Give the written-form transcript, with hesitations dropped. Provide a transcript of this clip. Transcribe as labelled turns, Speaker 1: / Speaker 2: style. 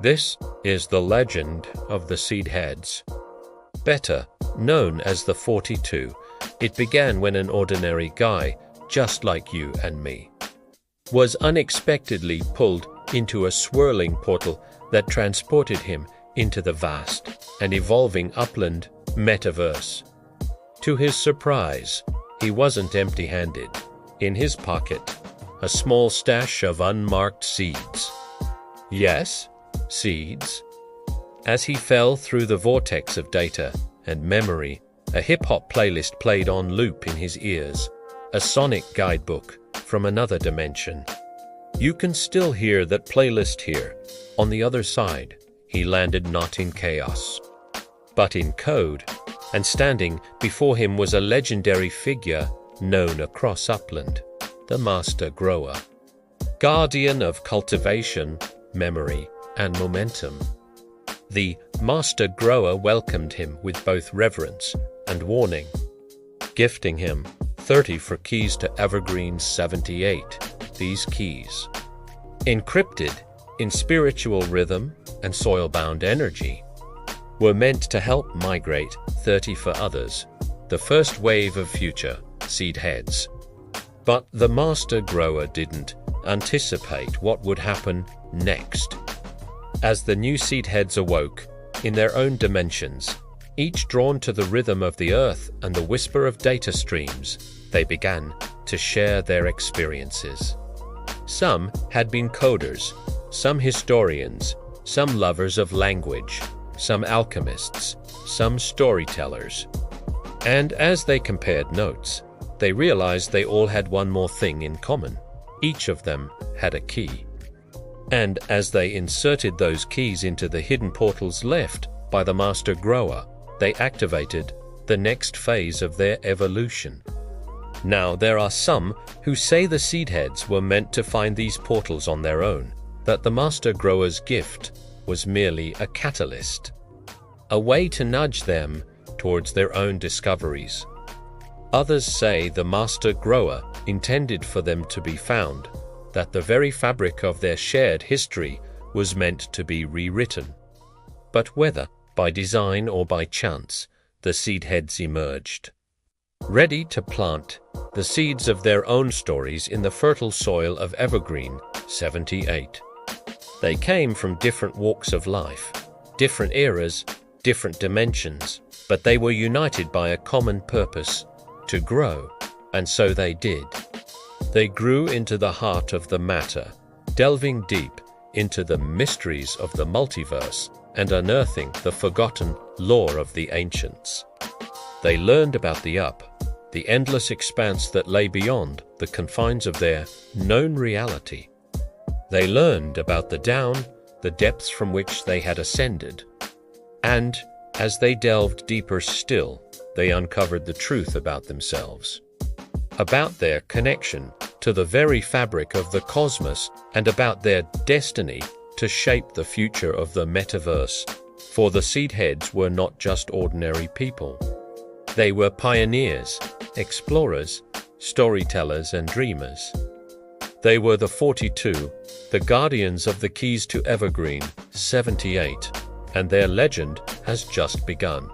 Speaker 1: This is the legend of the Seedheadz. Better known as the 42, it began when an ordinary guy, just like you and me, was unexpectedly pulled into a swirling portal that transported him into the vast and evolving upland metaverse. To his surprise, he wasn't empty-handed. In his pocket, a small stash of unmarked seeds. Yes, seeds. As he fell through the vortex of data and memory, a hip-hop playlist played on loop in his ears, a sonic guidebook from another dimension. You can still hear that playlist here. On the other side, he landed not in chaos, but in code, and standing before him was a legendary figure known across Upland, the Master Grower, guardian of cultivation, memory, and momentum. The Master Grower welcomed him with both reverence and warning, gifting him 30 for keys to Evergreen 78. These keys, encrypted in spiritual rhythm and soil-bound energy, were meant to help migrate 30 for others, the first wave of future Seedheadz. But the Master Grower didn't anticipate what would happen next. As the new Seedheadz awoke, in their own dimensions, each drawn to the rhythm of the earth and the whisper of data streams, they began to share their experiences. Some had been coders, some historians, some lovers of language, some alchemists, some storytellers. And as they compared notes, they realized they all had one more thing in common. Each of them had a key. And as they inserted those keys into the hidden portals left by the Master Grower, they activated the next phase of their evolution. Now, there are some who say the Seedheadz were meant to find these portals on their own, that the Master Grower's gift was merely a catalyst, a way to nudge them towards their own discoveries. Others say the Master Grower intended for them to be found, that the very fabric of their shared history was meant to be rewritten. But whether by design or by chance, the Seedheadz emerged, ready to plant the seeds of their own stories in the fertile soil of Evergreen 78. They came from different walks of life, different eras, different dimensions, but they were united by a common purpose: to grow, and so they did. They grew into the heart of the matter, delving deep into the mysteries of the multiverse and unearthing the forgotten lore of the ancients. They learned about the up, the endless expanse that lay beyond the confines of their known reality. They learned about the down, the depths from which they had ascended. And as they delved deeper still, they uncovered the truth about themselves, about their connection to the very fabric of the cosmos, and about their destiny to shape the future of the metaverse. For the Seedheadz were not just ordinary people. They were pioneers, explorers, storytellers, and dreamers. They were the 42, the guardians of the keys to Evergreen 78, and their legend has just begun.